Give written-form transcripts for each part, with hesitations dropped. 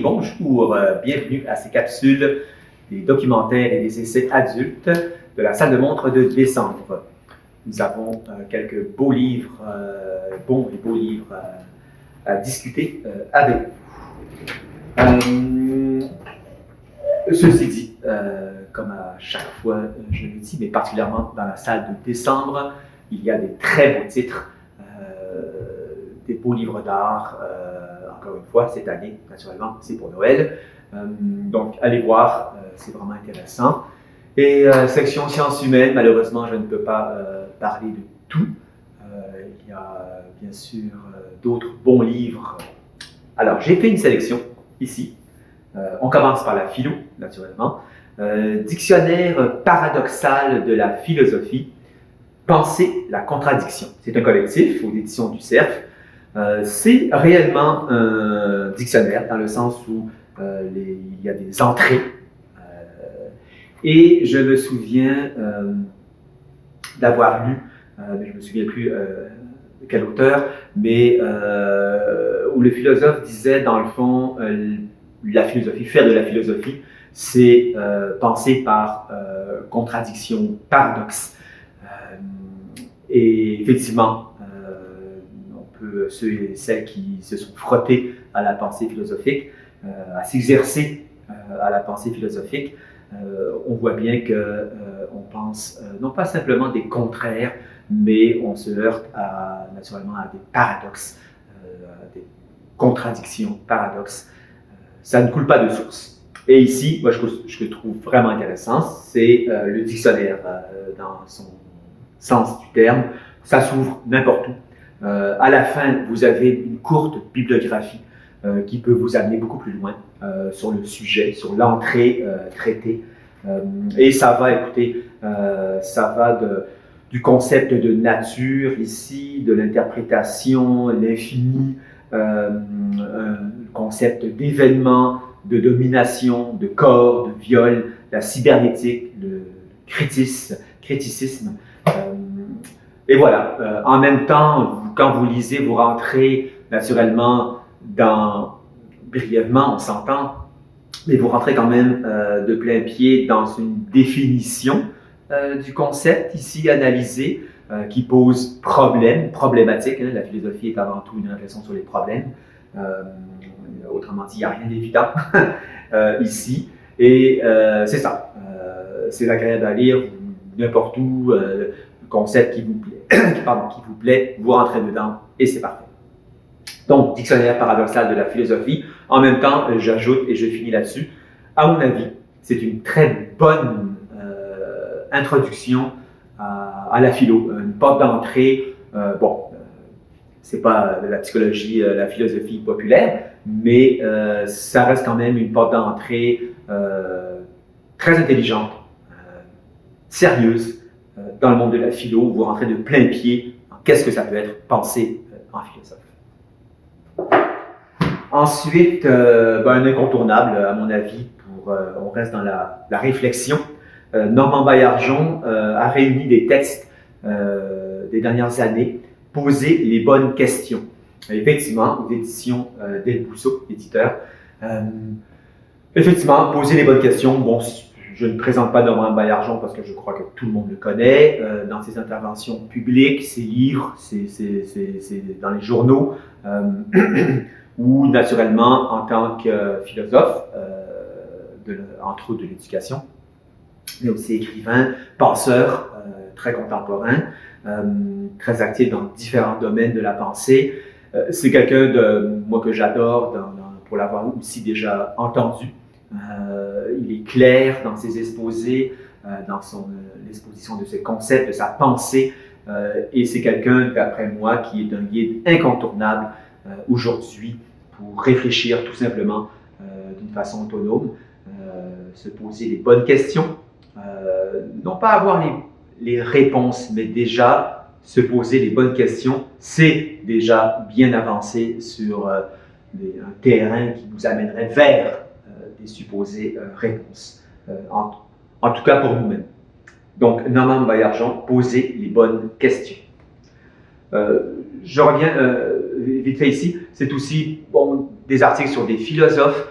bonjour, bienvenue à ces capsules des documentaires et des essais adultes de la salle de montre de décembre. Nous avons quelques beaux livres, bons et beaux livres à discuter avec vous. Ceci dit, comme à chaque fois je le dis, mais particulièrement dans la salle de décembre, il y a des très beaux titres, des beaux livres d'art. Encore une fois, cette année, naturellement, c'est pour Noël. Donc, allez voir, c'est vraiment intéressant. Et section sciences humaines, malheureusement, je ne peux pas parler de tout. Il y a bien sûr d'autres bons livres. Alors, j'ai fait une sélection ici. On commence par la philo, naturellement. Dictionnaire paradoxal de la philosophie, Penser la contradiction. C'est un collectif aux éditions du Cerf. C'est réellement un dictionnaire dans le sens où il y a des entrées. Et je me souviens d'avoir lu, mais je ne me souviens plus de quel auteur, mais où le philosophe disait dans le fond, la philosophie, faire de la philosophie, c'est penser par contradiction, paradoxe. Et effectivement, ceux et celles qui se sont frottés à la pensée philosophique, à s'exercer à la pensée philosophique, on voit bien qu'on pense non pas simplement des contraires, mais on se heurte naturellement à des paradoxes, à des contradictions, paradoxes. Ça ne coule pas de source. Et ici, moi, je le trouve vraiment intéressant, c'est le dictionnaire dans son sens du terme. Ça s'ouvre n'importe où. À la fin, vous avez une courte bibliographie qui peut vous amener beaucoup plus loin sur le sujet, sur l'entrée traitée. Et ça va, écoutez, ça va du concept de nature ici, de l'interprétation, l'infini, le concept d'événement, de domination, de corps, de viol, la cybernétique, le criticisme. Et voilà, en même temps, quand vous lisez, vous rentrez naturellement brièvement, on s'entend, mais vous rentrez quand même de plein pied dans une définition du concept ici analysé, qui pose problématique. Hein, la philosophie est avant tout une réflexion sur les problèmes. Autrement dit, il n'y a rien d'évident ici. Et c'est ça. C'est agréable à lire n'importe où. Concept qui vous plaît, vous rentrez dedans et c'est parfait. Donc, dictionnaire paradoxal de la philosophie. En même temps, j'ajoute et je finis là-dessus. À mon avis, c'est une très bonne introduction à la philo, une porte d'entrée. C'est pas de la psychologie, la philosophie populaire, mais ça reste quand même une porte d'entrée très intelligente, sérieuse, dans le monde de la philo, où vous rentrez de plein pied en qu'est-ce que ça peut être penser en philosophe. Ensuite, un incontournable, à mon avis, on reste dans la réflexion. Normand Baillargeon a réuni des textes des dernières années, poser les bonnes questions. Effectivement, aux éditions Delbousseau, éditeur. Effectivement, poser les bonnes questions. Bon, je ne présente pas Normand Baillargeon parce que je crois que tout le monde le connaît. Dans ses interventions publiques, ses livres, c'est dans les journaux, ou naturellement en tant que philosophe, entre autres de l'éducation, mais aussi écrivain, penseur, très contemporain, très actif dans différents domaines de la pensée. C'est quelqu'un moi que j'adore pour l'avoir aussi déjà entendu. Il est clair dans ses exposés, dans l'exposition de ses concepts, de sa pensée, et c'est quelqu'un, d'après moi, qui est un guide incontournable aujourd'hui pour réfléchir tout simplement d'une façon autonome, se poser les bonnes questions, non pas avoir les réponses, mais déjà se poser les bonnes questions, c'est déjà bien avancé sur un terrain qui nous amènerait vers des supposées réponses, en tout cas pour nous-mêmes. Donc, Normand Baillargeon, poser les bonnes questions. Je reviens vite fait ici, c'est aussi des articles sur des philosophes,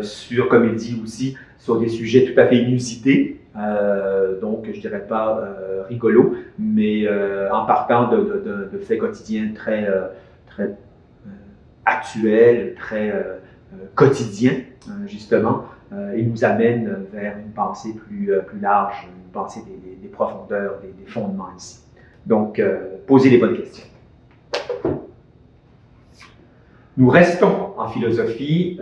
sur, comme il dit aussi, sur des sujets tout à fait inusités, donc je dirais pas rigolo, mais en partant de faits quotidiens très actuels, très quotidiens, justement, il nous amène vers une pensée plus large, une pensée des profondeurs, des fondements ici. Donc, posez les bonnes questions. Nous restons en philosophie.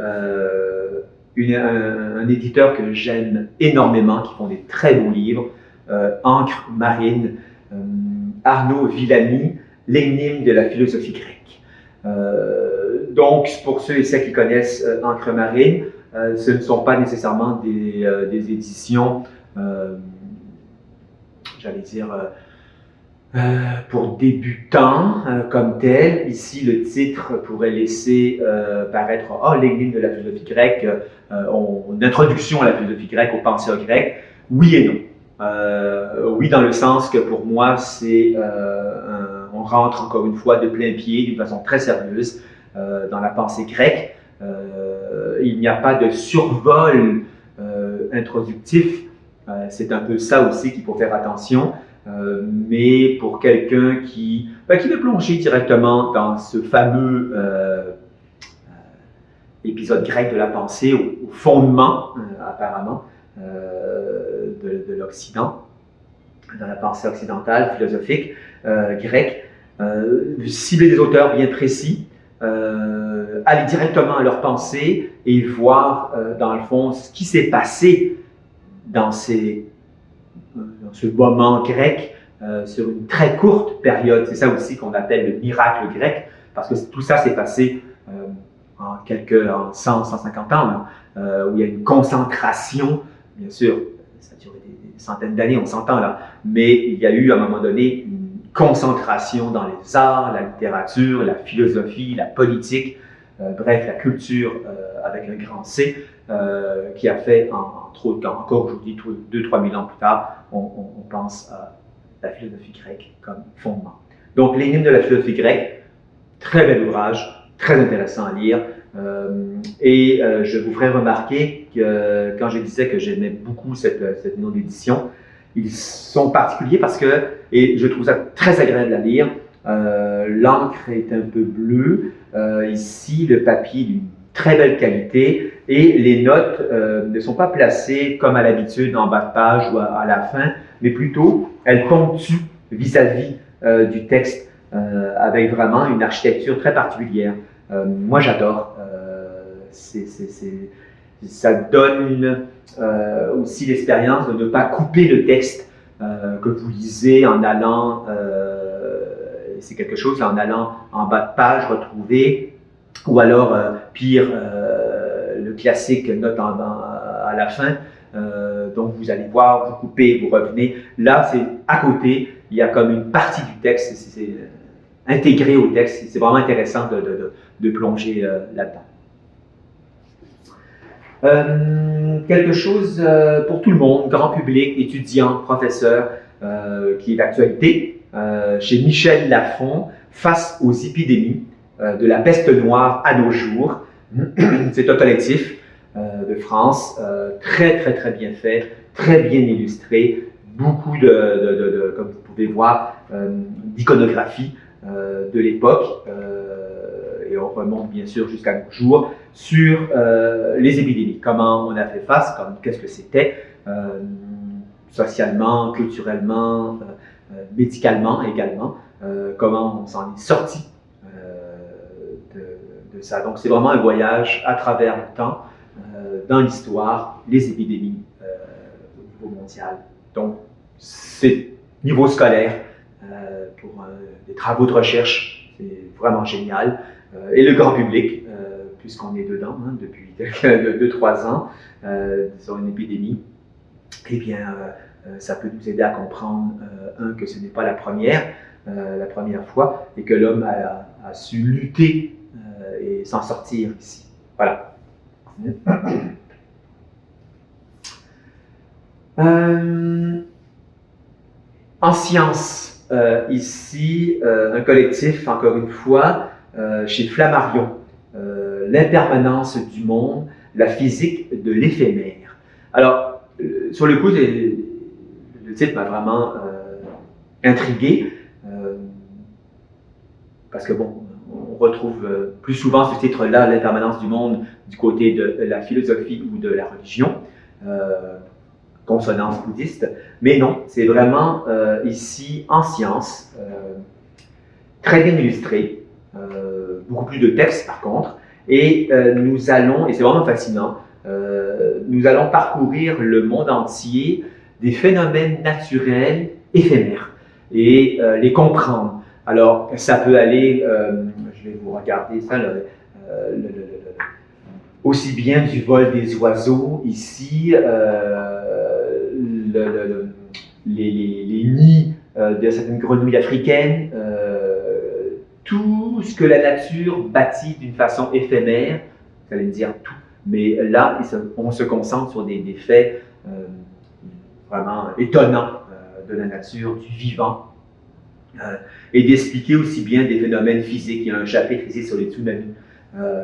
Un éditeur que j'aime énormément, qui font des très beaux livres, Encre marine, Arnaud Villani, l'énigme de la philosophie grecque. Donc, pour ceux et celles qui connaissent Encre marine, ce ne sont pas nécessairement des éditions, j'allais dire, pour débutants comme tel. Ici, le titre pourrait laisser paraître « l'énigme de la philosophie grecque, une introduction à la philosophie grecque, aux penseurs grecs ». Oui et non. Oui, dans le sens que pour moi, on rentre encore une fois de plein pied, d'une façon très sérieuse, dans la pensée grecque. Il n'y a pas de survol introductif. C'est un peu ça aussi qu'il faut faire attention. Mais pour quelqu'un qui veut plonger directement dans ce fameux épisode grec de la pensée, au fondement, apparemment, de l'Occident, dans la pensée occidentale, philosophique, grecque, cibler des auteurs bien précis, aller directement à leur pensée et voir, dans le fond, ce qui s'est passé dans ce moment grec sur une très courte période. C'est ça aussi qu'on appelle le miracle grec, parce que tout ça s'est passé en 100, 150 ans, où il y a une concentration, bien sûr, ça a duré des centaines d'années, on s'entend là, mais il y a eu à un moment donné une concentration dans les arts, la littérature, la philosophie, la politique, bref, la culture avec un grand C, qui a fait, entre autres, encore aujourd'hui, 2-3 000 ans plus tard, on pense à la philosophie grecque comme fondement. Donc, l'énigme de la philosophie grecque, très bel ouvrage, très intéressant à lire, et je vous ferai remarquer que quand je disais que j'aimais beaucoup cette maison d'édition, ils sont particuliers parce que, et je trouve ça très agréable à lire, l'encre est un peu bleue, ici le papier d'une très belle qualité, et les notes ne sont pas placées comme à l'habitude en bas de page ou à la fin, mais plutôt elles ponctuent vis-à-vis du texte avec vraiment une architecture très particulière. Moi j'adore, ça donne aussi l'expérience de ne pas couper le texte que vous lisez en allant, c'est quelque chose, en allant en bas de page retrouver, ou alors pire, le classique note à la fin. Donc vous allez voir, vous coupez, vous revenez. Là, c'est à côté, il y a comme une partie du texte, c'est intégré au texte. C'est vraiment intéressant de plonger là-dedans. Quelque chose pour tout le monde, grand public, étudiants, professeurs, qui est d'actualité, chez Michel Lafon, Face aux épidémies, de la peste noire à nos jours. C'est un collectif de France, très très très bien fait, très bien illustré, beaucoup comme vous pouvez voir, d'iconographie de l'époque, et on remonte bien sûr jusqu'à nos jours, sur les épidémies, comment on a fait face, qu'est-ce que c'était, socialement, culturellement, médicalement également, comment on s'en est sorti de ça. Donc c'est vraiment un voyage à travers le temps, dans l'histoire, les épidémies au niveau mondial. Donc c'est niveau scolaire, pour des travaux de recherche, c'est vraiment génial. Et le grand public, puisqu'on est dedans depuis 2-3 ans, disons une épidémie, eh bien ça peut nous aider à comprendre, que ce n'est pas la première fois, et que l'homme a su lutter et s'en sortir ici. Voilà. En sciences, ici, un collectif, encore une fois, chez Flammarion, l'impermanence du monde, la physique de l'éphémère. Alors, sur le coup, le titre m'a vraiment intrigué, parce que bon, on retrouve plus souvent ce titre-là, l'impermanence du monde, du côté de la philosophie ou de la religion, consonance bouddhiste, mais non, c'est vraiment ici en sciences, très bien illustré, beaucoup plus de textes par contre, et nous allons, et c'est vraiment fascinant, nous allons parcourir le monde entier des phénomènes naturels éphémères et les comprendre. Alors, ça peut aller, je vais vous regarder ça, aussi bien du vol des oiseaux ici, les nids de certaines grenouilles africaines, tout ce que la nature bâtit d'une façon éphémère, vous allez me dire tout, mais là, on se concentre sur des faits vraiment étonnants de la nature, du vivant, et d'expliquer aussi bien des phénomènes physiques. Il y a un chapitre ici sur les tsunamis,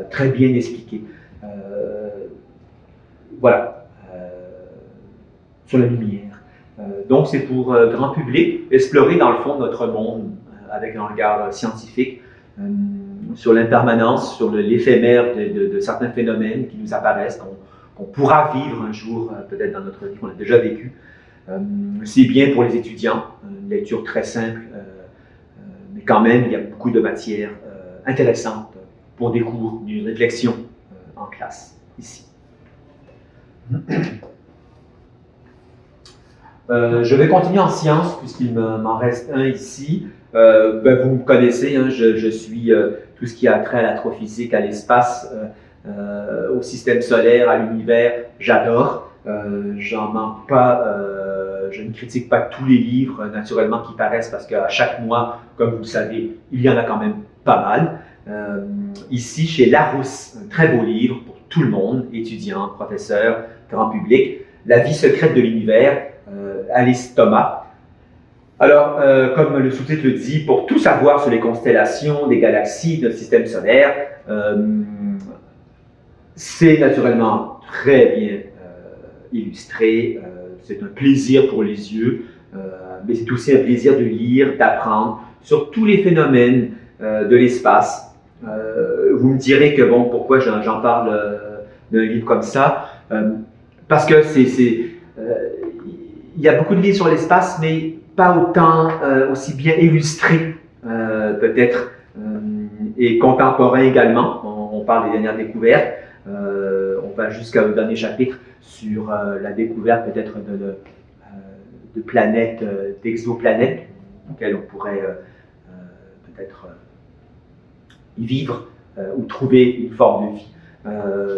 très bien expliqué. Voilà, sur la lumière. Donc c'est pour grand public, explorer dans le fond notre monde avec un regard scientifique sur l'impermanence, sur l'éphémère de certains phénomènes qui nous apparaissent, qu'on pourra vivre un jour, peut-être dans notre vie, qu'on a déjà vécu. C'est bien pour les étudiants, une lecture très simple, mais quand même, il y a beaucoup de matière intéressante pour des cours, d'une réflexion en classe, ici. Je vais continuer en sciences, puisqu'il m'en reste un ici. Vous me connaissez, hein, je suis tout ce qui a trait à l'astrophysique, à l'espace, au système solaire, à l'univers, j'adore. J'en manque pas, je ne critique pas tous les livres naturellement qui paraissent parce qu'à chaque mois, comme vous le savez, il y en a quand même pas mal. Ici, chez Larousse, un très beau livre pour tout le monde, étudiants, professeurs, grand public, La vie secrète de l'univers, Alice Thomas. Alors, comme le sous-titre le dit, pour tout savoir sur les constellations, des galaxies, notre système solaire, c'est naturellement très bien illustré, c'est un plaisir pour les yeux, mais c'est aussi un plaisir de lire, d'apprendre sur tous les phénomènes de l'espace. Vous me direz que, bon, pourquoi j'en parle d'un livre comme ça, parce que il y a beaucoup de livres sur l'espace, mais pas autant, aussi bien illustrés, peut-être, et contemporains également. On parle des dernières découvertes. On va jusqu'au dernier chapitre sur la découverte peut-être de planètes, d'exoplanètes, auxquelles on pourrait peut-être y vivre ou trouver une forme de vie.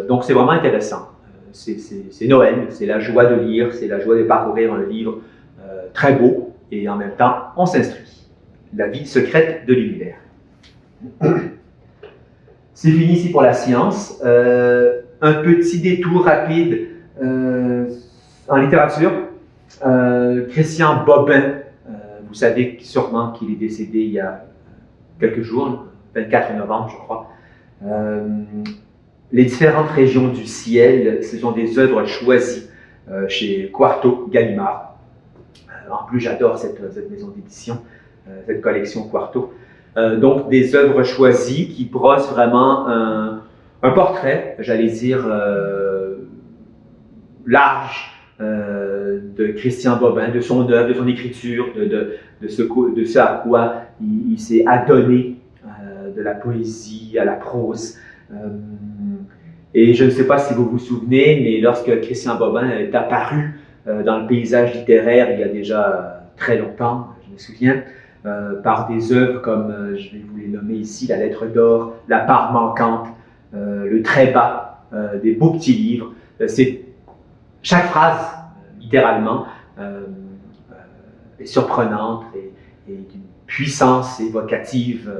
Donc c'est vraiment intéressant. C'est Noël, c'est la joie de lire, c'est la joie de parcourir un livre très beau et en même temps on s'instruit. La vie secrète de l'univers. C'est fini ici pour la science. Un petit détour rapide en littérature. Christian Bobin, vous savez sûrement qu'il est décédé il y a quelques jours, le 24 novembre je crois. Les différentes régions du ciel, ce sont des œuvres choisies chez Quarto Gallimard. En plus, j'adore cette maison d'édition, cette collection Quarto. Donc, des œuvres choisies qui brossent vraiment un portrait, j'allais dire, large de Christian Bobin, de son œuvre, de son écriture, de ce à quoi il s'est adonné, de la poésie à la prose. Et je ne sais pas si vous vous souvenez, mais lorsque Christian Bobin est apparu dans le paysage littéraire il y a déjà très longtemps, je me souviens, par des œuvres comme, je vais vous les nommer ici, La Lettre d'Or, La Part Manquante, Le Très Bas, des beaux petits livres. Chaque phrase, littéralement, est surprenante et d'une puissance évocative,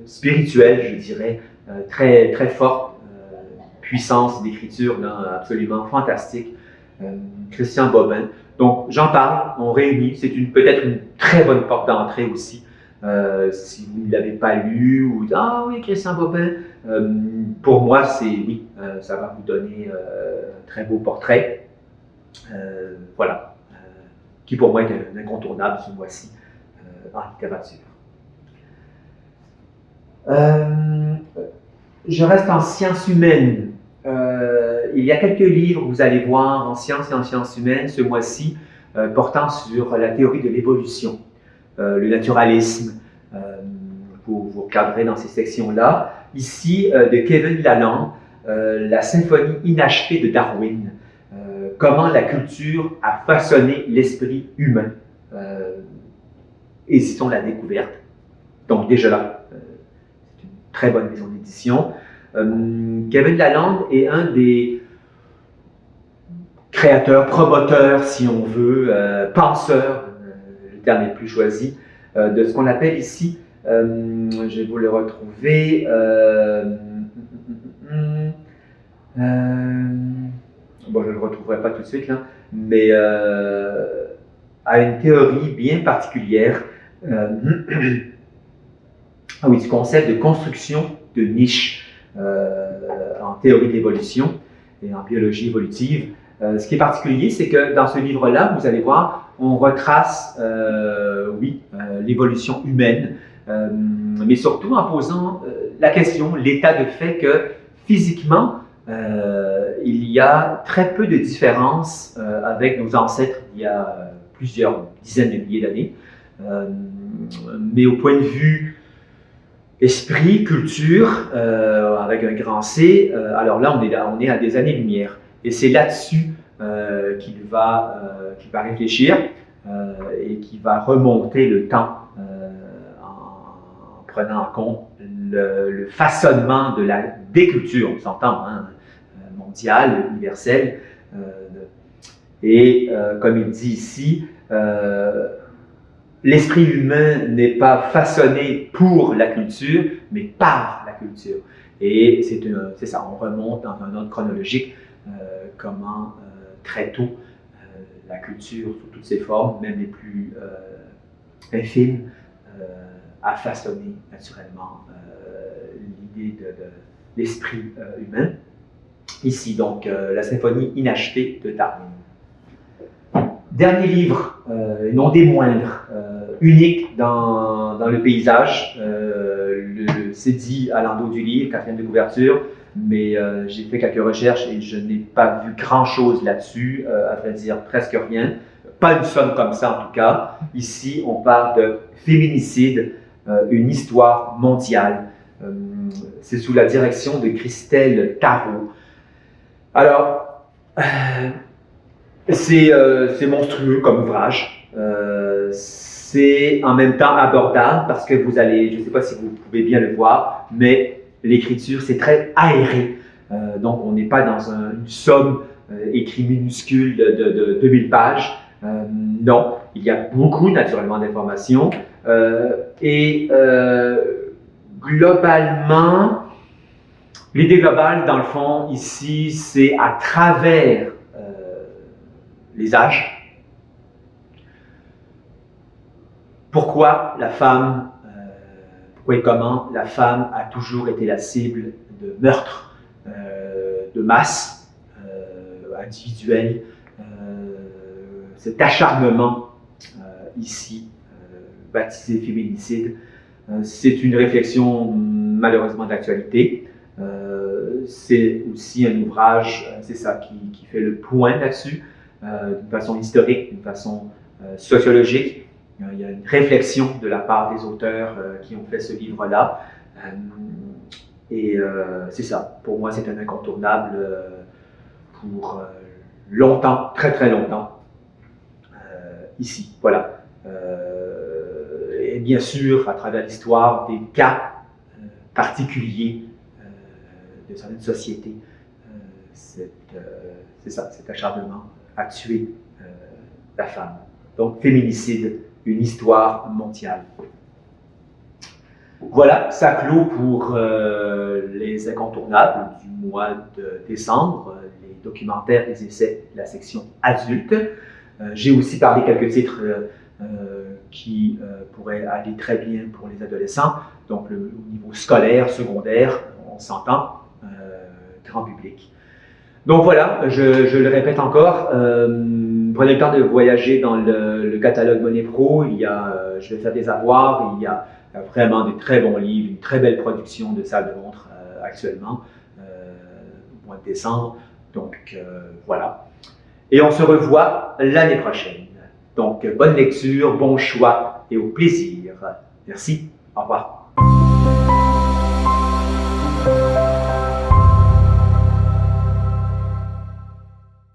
spirituelle, je dirais, très, très forte, puissance d'écriture absolument fantastique. Christian Bobin. Donc, j'en parle, on réunit, c'est peut-être une très bonne porte d'entrée aussi Si vous ne l'avez pas lu, ou ah oui, Christian Bobin, pour moi, oui, ça va vous donner un très beau portrait. Voilà, qui pour moi est un incontournable ce mois-ci en littérature. Je reste en sciences humaines. Il y a quelques livres, vous allez voir, en sciences et en sciences humaines ce mois-ci, portant sur la théorie de l'évolution, le naturalisme. Vous recadrez dans ces sections-là. Ici, de Kevin Lalande, la symphonie inachevée de Darwin. Comment la culture a façonné l'esprit humain. Et citons la découverte. Donc déjà là, c'est une très bonne maison d'édition. Kevin Lalande est un des créateurs, promoteurs, si on veut, penseurs, le terme est le plus choisi, de ce qu'on appelle ici, je vais vous le retrouver, bon, je ne le retrouverai pas tout de suite, là, mais a une théorie bien particulière du concept de construction de niche en théorie de l'évolution et en biologie évolutive. Ce qui est particulier, c'est que dans ce livre-là, vous allez voir, on retrace, l'évolution humaine, mais surtout en posant la question, l'état de fait que physiquement, il y a très peu de différence avec nos ancêtres il y a plusieurs dizaines de milliers d'années. Mais au point de vue esprit, culture, avec un grand C, alors là, on est à des années-lumière. Et c'est là-dessus qu'il va réfléchir et qu'il va remonter le temps en prenant en compte le façonnement de des cultures, on s'entend, hein, mondiale, universelle. Et comme il dit ici, l'esprit humain n'est pas façonné pour la culture, mais par la culture. Et c'est ça, on remonte dans un ordre chronologique comment très tôt la culture, sous toutes ses formes, même les plus infimes, a façonné naturellement l'idée de l'esprit humain. Ici, donc, la symphonie inachevée de Darwin. Dernier livre, non des moindres, unique dans le paysage, c'est dit à l'endos du livre, quatrième de couverture, mais j'ai fait quelques recherches et je n'ai pas vu grand-chose là-dessus, à vrai dire presque rien. Pas une somme comme ça en tout cas. Ici, on parle de féminicide, une histoire mondiale. C'est sous la direction de Christelle Tarot. Alors, c'est monstrueux comme ouvrage. C'est en même temps abordable parce que vous allez, je ne sais pas si vous pouvez bien le voir, mais l'écriture, c'est très aéré. Donc, on n'est pas dans une somme écrite minuscule de 2000 pages. Non, il y a beaucoup, naturellement, d'informations. Globalement, l'idée globale, dans le fond, ici, c'est à travers les âges. Pourquoi et comment la femme a toujours été la cible de meurtres, de masse, individuels, cet acharnement ici, baptisé féminicide, c'est une réflexion malheureusement d'actualité. C'est aussi un ouvrage, c'est ça, qui fait le point là-dessus, d'une façon historique, d'une façon sociologique. Il y a une réflexion de la part des auteurs qui ont fait ce livre-là. C'est ça, pour moi c'est un incontournable pour longtemps, très très longtemps, ici. Voilà. Et bien sûr, à travers l'histoire, des cas particuliers de certaines sociétés, c'est ça, cet acharnement à tuer la femme. Donc, féminicide, une histoire mondiale. Voilà, ça clôt pour les incontournables du mois de décembre, les documentaires, les essais de la section adulte. J'ai aussi parlé quelques titres qui pourrait aller très bien pour les adolescents. Donc au niveau scolaire, secondaire, on s'entend, grand public. Donc voilà, je le répète encore, prenez le temps de voyager dans le catalogue Money Pro. Je vais faire des avoirs, il y a vraiment des très bons livres, une très belle production de salles de montre actuellement, au mois de décembre. Donc voilà. Et on se revoit l'année prochaine. Donc bonne lecture, bon choix et au plaisir. Merci, au revoir.